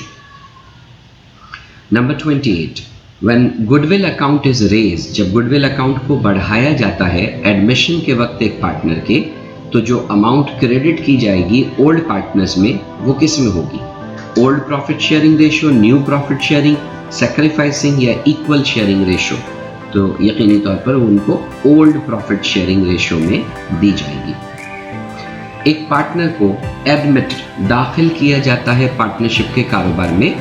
Number 28, When goodwill account is raised, जब गुडविल अकाउंट को बढ़ाया जाता है एडमिशन के वक्त एक पार्टनर के, तो जो अमाउंट क्रेडिट की जाएगी ओल्ड पार्टनर्स में वो किस में होगी? Old profit sharing ratio, new profit sharing, sacrificing या इक्वल शेयरिंग रेशियो? तो यकीनी तौर पर उनको ओल्ड प्रॉफिट शेयरिंग रेशियो में दी जाएगी। एक पार्टनर को एडमिट दाखिल किया जाता है पार्टनरशिप के कारोबार में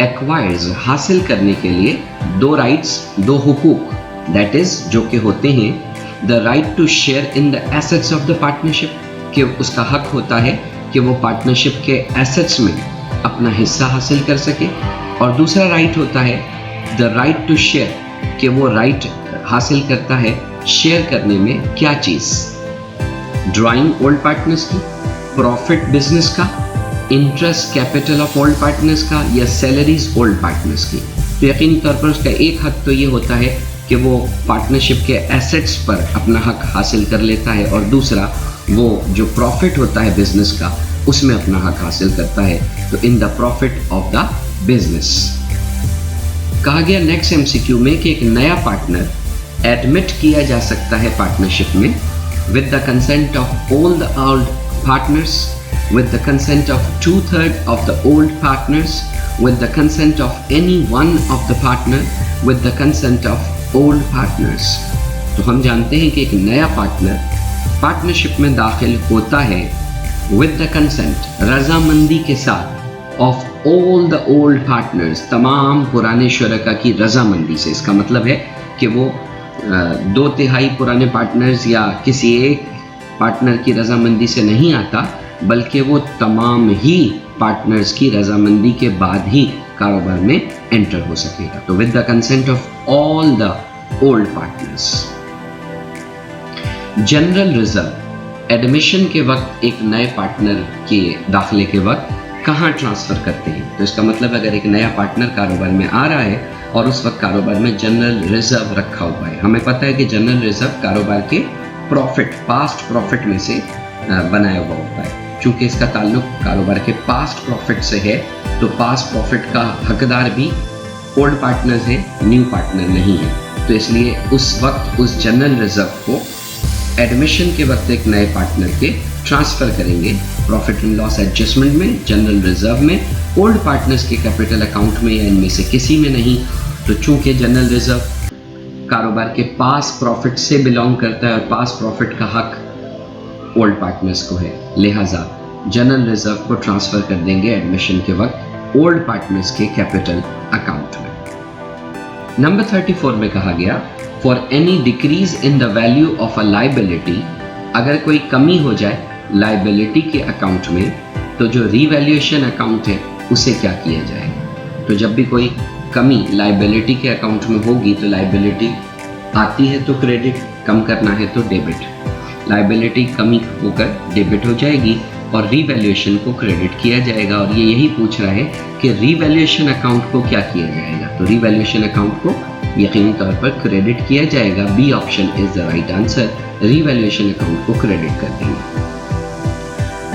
एक्वायर्स हासिल करने के लिए 2 राइट्स, 2 हुकूक, दैट इज जो कि होते हैं the right to share in the assets of the partnership, कि उसका हक होता है कि वो पार्टनरशिप के एसेट्स में अपना हिस्सा हासिल कर सके, और दूसरा राइट होता है द राइट टू शेयर, कि वो राइट हासिल करता है शेयर करने में क्या चीज़? ड्राइंग ओल्ड पार्टनर्स की, प्रॉफिट बिजनेस का, interest capital of old partners का, या सैलरीज ओल्ड पार्टनर्स की? तो यकीनी तौर पर उसका एक हक तो ये होता है कि वो पार्टनरशिप के एसेट्स पर अपना हक हासिल कर लेता है, और दूसरा वो जो प्रॉफिट होता है बिजनेस का उसमें अपना हक हासिल करता है, तो in the profit of the business. कहा गया नेक्स्ट एमसीक्यू में कि एक नया पार्टनर एडमिट किया जा सकता है पार्टनरशिप में with the consent of all the old partners, with the consent of 2/3 of the old partners, with the consent of any one of the partner, with the consent of old partners. तो हम जानते हैं कि एक नया पार्टनर पार्टनरशिप में दाखिल होता है with the consent, रजामंदी के साथ, of all the old partners, तमाम पुराने शुरका की रजामंदी से. इसका मतलब है कि वो 2/3 पुराने पार्टनर्स या किसी एक पार्टनर की रजामंदी से नहीं आता, बल्कि वो तमाम ही पार्टनर्स की रजामंदी के बाद ही कारोबार में एंटर हो सकेगा. तो with the consent of all the old partners. General reserve admission के वक्त एक नए पार्टनर के दाखिले के वक्त कहाँ ट्रांसफ़र करते हैं. तो इसका मतलब अगर एक नया पार्टनर कारोबार में आ रहा है और उस वक्त कारोबार में जनरल रिजर्व रखा हुआ है, हमें पता है कि जनरल रिजर्व कारोबार के प्रॉफिट, पास्ट प्रॉफिट में से बनाया हुआ होता है. चूँकि इसका ताल्लुक कारोबार के पास्ट प्रॉफिट से है, तो पास्ट प्रॉफिट का हकदार भी ओल्ड पार्टनर्स है, न्यू पार्टनर नहीं है. तो इसलिए उस वक्त उस जनरल रिजर्व को एडमिशन के वक्त एक नए पार्टनर के ट्रांसफ़र करेंगे प्रॉफिट एंड लॉस एडजस्टमेंट में, जनरल रिजर्व में, ओल्ड पार्टनर्स के कैपिटल अकाउंट में या इनमें से किसी में नहीं. तो चूँकि जनरल रिजर्व कारोबार के पास प्रॉफिट से बिलोंग करता है और पास प्रॉफिट का हक ओल्ड पार्टनर्स को है, लिहाजा जनरल रिजर्व को ट्रांसफ़र कर देंगे एडमिशन के वक्त ओल्ड पार्टनर्स के कैपिटल अकाउंट में. नंबर 34 में कहा गया for any decrease in the value of a liability, अगर कोई कमी हो जाए लाइबिलिटी के अकाउंट में, तो जो रीवैल्यूएशन अकाउंट है उसे क्या किया जाएगा. तो जब भी कोई कमी लाइबिलिटी के अकाउंट में होगी तो लाइबिलिटी आती है तो क्रेडिट, कम करना है तो डेबिट. लाइबिलिटी कमी होकर डेबिट हो जाएगी और रीवैल्यूएशन को क्रेडिट किया जाएगा. और ये यही पूछ रहा है कि रीवैल्यूएशन अकाउंट को क्या किया जाएगा. तो रीवैल्यूएशन अकाउंट को यकीनी तौर पर क्रेडिट किया जाएगा. B option is the right answer. Revaluation account को क्रेडिट कर देंगे.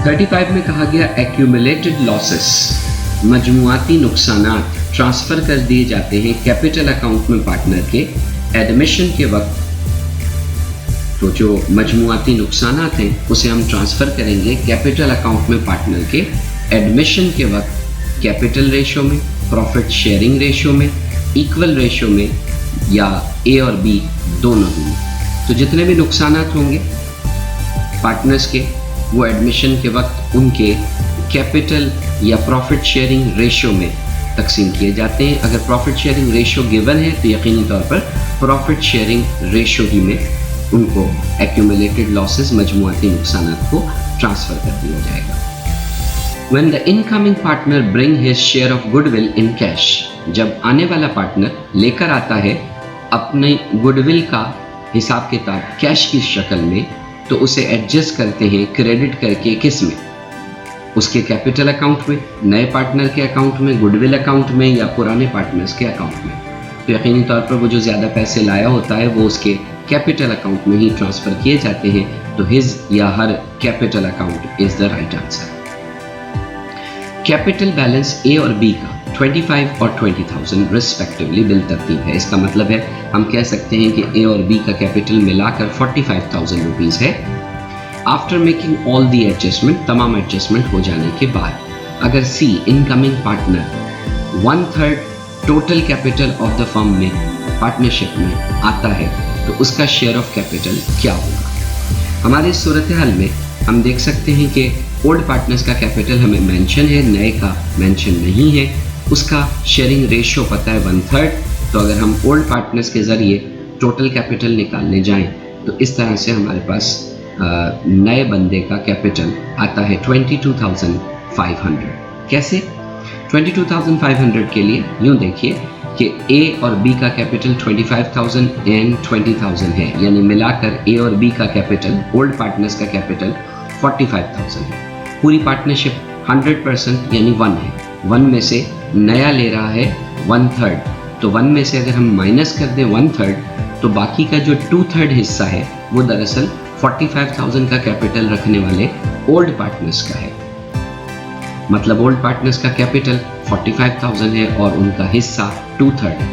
35 में कहा गया एक्यूमुलेटेड लॉसेस, मजमुआती नुकसानात ट्रांसफ़र कर दिए जाते हैं कैपिटल अकाउंट में पार्टनर के एडमिशन के वक्त. तो जो मजमुआती नुकसानात हैं उसे हम ट्रांसफ़र करेंगे कैपिटल अकाउंट में पार्टनर के एडमिशन के वक्त कैपिटल रेशो में, प्रॉफिट शेयरिंग रेशो में, इक्वल रेशो में या ए और बी दोनों ही. तो जितने भी नुकसानात होंगे पार्टनर्स के, वो एडमिशन के वक्त उनके कैपिटल या प्रॉफिट शेयरिंग रेशो में तकसीम किए जाते हैं. अगर प्रॉफिट शेयरिंग रेशो गिवन है तो यकीनी तौर पर प्रॉफिट शेयरिंग रेशो ही में उनको एक्यूमुलेटेड लॉसेस, मजमुआती नुकसानात को ट्रांसफ़र कर दिया जाएगा. When the incoming partner bring his share of goodwill in cash, जब आने वाला पार्टनर लेकर आता है अपने गुडविल का हिसाब किताब कैश की शक्ल में, तो उसे एडजस्ट करते हैं क्रेडिट करके किस में, उसके कैपिटल अकाउंट में, नए पार्टनर के अकाउंट में, गुडविल अकाउंट में या पुराने पार्टनर्स के अकाउंट में. तो यकीनी तौर पर वो जो ज़्यादा पैसे लाया होता है वो उसके कैपिटल अकाउंट में ही ट्रांसफ़र किए जाते हैं. तो हिज या her capital account is the right answer. Capital balance A और बी का 25 और 20,000 रिस्पेक्टिवली बिल तरतीब है. इसका मतलब है हम कह सकते हैं कि ए और बी का कैपिटल मिलाकर 45,000 रुपीज़ है. After making all the adjustment, तमाम एडजस्टमेंट हो जाने के बाद, अगर C incoming partner 1/3 total capital of the firm में पार्टनरशिप में आता है, तो उसका शेयर ऑफ कैपिटल क्या होगा. हमारे सूरत हाल में हम देख सकते हैं कि ओल्ड पार्टनर्स का कैपिटल हमें मेंशन है, नए का मेंशन नहीं है. उसका शेयरिंग रेशियो पता है 1/3. तो अगर हम ओल्ड पार्टनर्स के ज़रिए टोटल कैपिटल निकालने जाएं तो इस तरह से हमारे पास नए बंदे का कैपिटल आता है 22,500. कैसे 22,500 के लिए यूँ देखिए कि ए और बी का कैपिटल 25,000 एंड 20,000 है, यानी मिलाकर ए और बी का कैपिटल, ओल्ड पार्टनर्स का कैपिटल 45,000 है. पूरी पार्टनरशिप 100% यानी 1 है. 1 में से नया ले रहा है 1/3. तो 1 में से अगर हम माइनस कर दें 1/3, तो बाकी का जो 2/3 हिस्सा है वो दरअसल 45,000 का कैपिटल रखने वाले ओल्ड पार्टनर्स का है. मतलब ओल्ड पार्टनर्स का कैपिटल 45,000 है और उनका हिस्सा 2/3 है.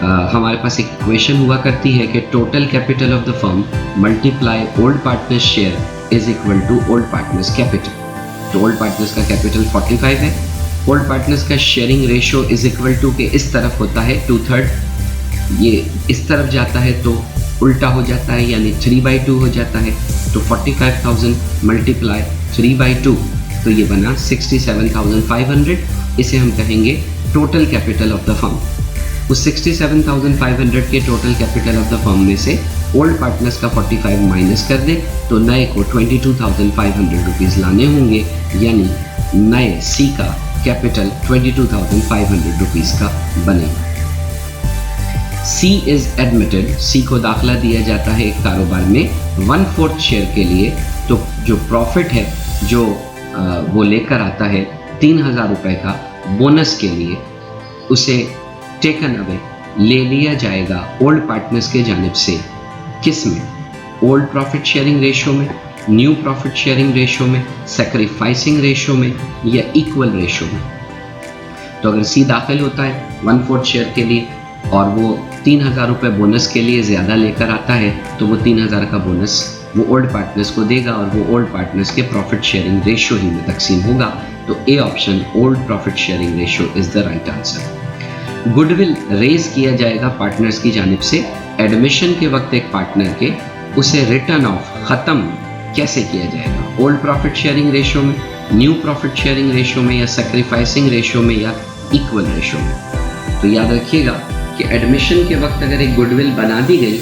हमारे पास एक इक्वेशन हुआ करती है कि total capital of the firm multiply old partners share is equal to old partners capital. तो ओल्ड पार्टनर्स का कैपिटल 45 है, ओल्ड पार्टनर्स का sharing ratio is equal to के इस तरफ होता है 2/3, ये इस तरफ जाता है तो उल्टा हो जाता है यानी 3/2 हो जाता है। तो 45,000 मल्टीप्लाई 3/2 तो ये बना 67,500। इसे हम कहेंगे total capital of the firm. उस 67,500 के total capital of the firm में से ओल्ड पार्टनर्स का 45 माइनस कर दे तो नए को 22,500 रुपीज़ लाने होंगे, यानी नए सी का कैपिटल 22,500 रुपीज़ का बनेगा। सी इज एडमिटेड, सी को दाखला दिया जाता है एक कारोबार में 1/4 शेयर के लिए। तो जो प्रॉफिट है जो वो लेकर आता है 3,000 रुपये का बोनस के लिए, उसे टेकन अवे ले लिया जाएगा ओल्ड पार्टनर्स के जानिब से। किस में? ओल्ड प्रॉफिट शेयरिंग रेशियो में, न्यू प्रॉफिट शेयरिंग रेशियो में, सैक्रिफाइसिंग रेशियो में या इक्वल रेशियो में। तो अगर सी दाखिल होता है 1/4 शेयर के लिए और वो 3,000 रुपये बोनस के लिए ज़्यादा लेकर आता है तो वो 3,000 का बोनस वो ओल्ड पार्टनर्स को देगा और वो ओल्ड पार्टनर्स के प्रॉफिट शेयरिंग रेशियो ही में तकसीम होगा। तो A option old profit sharing ratio is the right answer. Goodwill raise किया जाएगा पार्टनर्स की जानिब से। एडमिशन के वक्त एक पार्टनर के उसे रिटर्न ऑफ ख़त्म कैसे किया जाएगा? ओल्ड प्रॉफिट शेयरिंग रेशियो में, न्यू प्रॉफिट शेयरिंग रेशियो में या सैक्रिफाइसिंग रेशियो में या इक्वल रेशियो में। तो याद रखिएगा कि एडमिशन के वक्त अगर एक गुडविल बना दी गई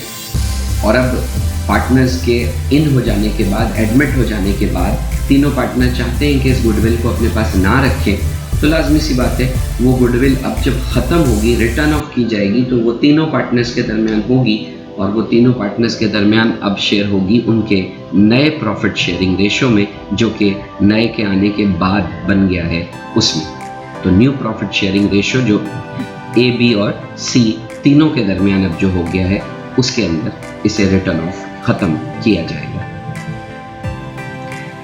और अब पार्टनर्स के इन हो जाने के बाद, एडमिट हो जाने के बाद तीनों पार्टनर चाहते हैं कि इस गुडविल को अपने पास ना रखें, तो लाजमी सी बात है वो गुडविल अब जब ख़त्म होगी, रिटर्न ऑफ की जाएगी, तो वो तीनों पार्टनर्स के दरमियान होगी और वो तीनों पार्टनर्स के दरमियान अब शेयर होगी उनके नए प्रॉफिट शेयरिंग रेशियो में, जो कि नए के आने के बाद बन गया है उसमें। तो न्यू प्रॉफिट शेयरिंग रेशियो जो ए, बी और सी तीनों के दरमियान अब जो हो गया है उसके अंदर इसे रिटर्न ऑफ ख़त्म किया जाएगा।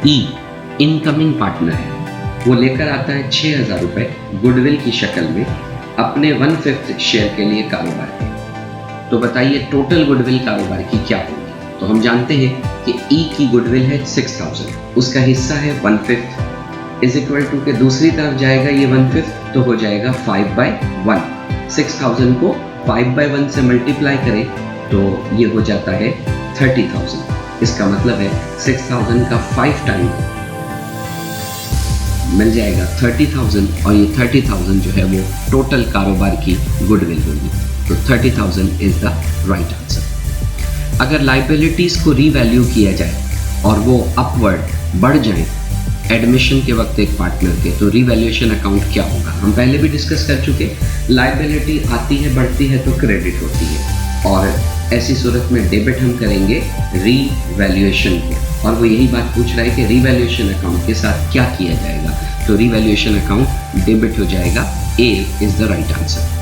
ई इनकमिंग पार्टनर है, वो लेकर आता है 6,000 रुपये गुडविल की शक्ल में अपने 1/5 शेयर के लिए कारोबार के। तो बताइए टोटल गुडविल कारोबार की क्या होगी? तो हम जानते हैं कि ई की गुडविल है 6,000, उसका हिस्सा है 1/5 इज इक्वल टू के दूसरी तरफ जाएगा ये 1/5 तो हो जाएगा 5/1। 6,000 को 5/1 से मल्टीप्लाई करें तो ये हो जाता है 30,000। इसका मतलब है 6,000 का 5 टाइम मिल जाएगा 30,000 और ये 30,000 जो है वो टोटल कारोबार की गुडविल होगी। तो 30,000 इज द राइट आंसर। अगर लाइबिलिटीज़ को रीवैल्यू किया जाए और वो अपवर्ड बढ़ जाए एडमिशन के वक्त एक पार्टनर के, तो रीवैल्यूएशन अकाउंट क्या होगा? हम पहले भी डिस्कस कर चुके। लाइबिलिटी आती है, बढ़ती है तो क्रेडिट होती है और ऐसी सूरत में डेबिट हम करेंगे रीवैल्यूएशन को, और वो यही बात पूछ रहा है कि रीवैल्यूएशन अकाउंट के साथ क्या किया जाएगा। तो रीवैल्यूएशन अकाउंट डेबिट हो जाएगा। ए इज द राइट आंसर।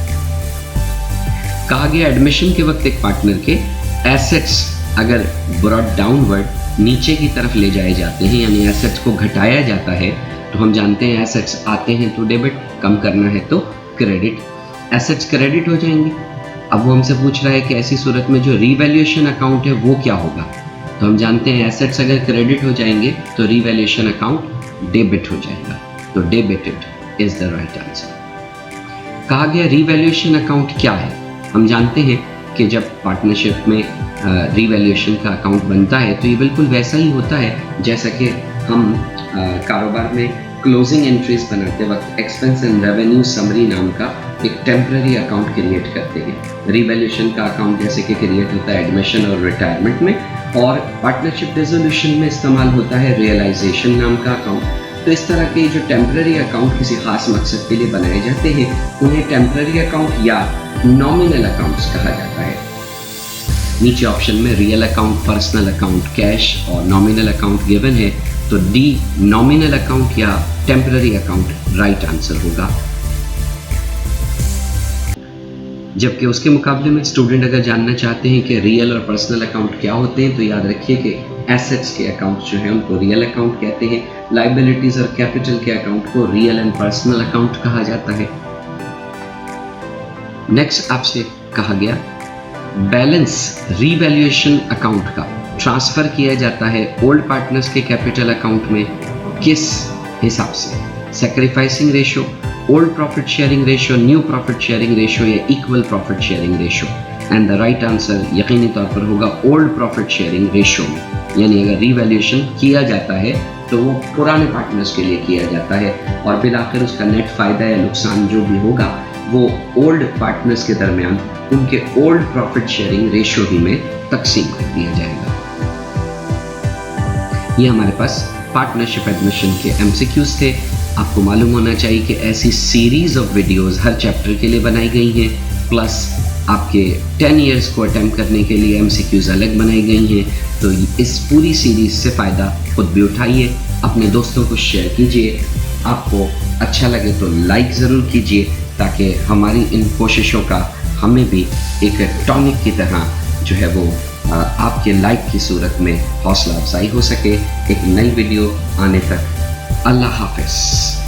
कहा गया एडमिशन के वक्त एक पार्टनर के एसेट्स अगर ब्रॉड डाउनवर्ड नीचे की तरफ ले जाए जाते हैं, यानी एसेट्स को घटाया जाता है, तो हम जानते हैं एसेट्स आते हैं तो डेबिट, कम करना है तो क्रेडिट। एसेट्स क्रेडिट हो जाएंगे। अब वो हमसे पूछ रहा है कि ऐसी सूरत में जो रीवैल्यूएशन अकाउंट है वो क्या होगा? तो हम जानते हैं एसेट्स अगर क्रेडिट हो जाएंगे तो रीवैल्यूएशन अकाउंट डेबिट हो जाएगा। तो debited is the right answer. कहा गया रीवैल्यूएशन अकाउंट क्या है? हम जानते हैं कि जब पार्टनरशिप में रीवैल्यूएशन का अकाउंट बनता है तो ये बिल्कुल वैसा ही होता है जैसा कि हम कारोबार में क्लोजिंग एंट्रीज बनाते वक्त एक्सपेंस एंड रेवेन्यू समरी नाम का एक टेम्पररी अकाउंट क्रिएट करते हैं। रीवैल्यूएशन का अकाउंट जैसे कि क्रिएट होता है एडमिशन और रिटायरमेंट में, और पार्टनरशिप रेजोल्यूशन में इस्तेमाल होता है रियलाइजेशन नाम का अकाउंट। तो इस तरह के जो टेम्पररी अकाउंट किसी खास मकसद के लिए बनाए जाते हैं उन्हें टेम्पररी अकाउंट या नॉमिनल अकाउंट्स कहा जाता है। नीचे ऑप्शन में real account, personal account, cash और नॉमिनल अकाउंट गिवन है, तो डी नॉमिनल अकाउंट या टेम्पररी अकाउंट राइट आंसर होगा। जबकि उसके मुकाबले में स्टूडेंट अगर जानना चाहते हैं कि रियल और पर्सनल अकाउंट क्या होते हैं, तो याद रखिए कि एसेट्स के अकाउंट जो है उनको रियल अकाउंट कहते हैं, लाइबिलिटीज और कैपिटल के अकाउंट को रियल एंड पर्सनल अकाउंट कहा जाता है। नेक्स्ट आपसे कहा गया। बैलेंस रीवैल्यूएशन अकाउंट का ट्रांसफर किया जाता है ओल्ड पार्टनर्स के कैपिटल अकाउंट में किस हिसाब से? Sacrificing ratio, old profit sharing ratio, new profit sharing ratio या equal profit sharing ratio? And the right answer यकीनी तौर पर होगा ओल्ड प्रॉफिट शेयरिंग रेशियो में। यानी अगर रीवैल्यूएशन किया जाता है तो वो पुराने पार्टनर्स के लिए किया जाता है और फिर आखिर उसका नेट फायदा या नुकसान जो भी होगा वो ओल्ड पार्टनर्स के दरमियान उनके ओल्ड प्रॉफिट शेयरिंग रेशियो ही में तकसीम कर दिया जाएगा। ये हमारे पास पार्टनरशिप एडमिशन के एमसीक्यूज थे। आपको मालूम होना चाहिए कि ऐसी series of videos her chapter के लिए बनाई गई हैं, प्लस आपके 10 इयर्स को अटेम्प्ट करने के लिए एमसीक्यूज अलग बनाई गई हैं। तो इस पूरी सीरीज से फ़ायदा खुद भी उठाइए, अपने दोस्तों को शेयर कीजिए। आपको अच्छा लगे तो लाइक ज़रूर कीजिए ताकि हमारी इन कोशिशों का हमें भी एक टॉनिक की तरह जो है वो आपके लाइक की सूरत में हौसला अफजाई हो सके। एक नई वीडियो आने तक अल्लाह हाफ़िज़।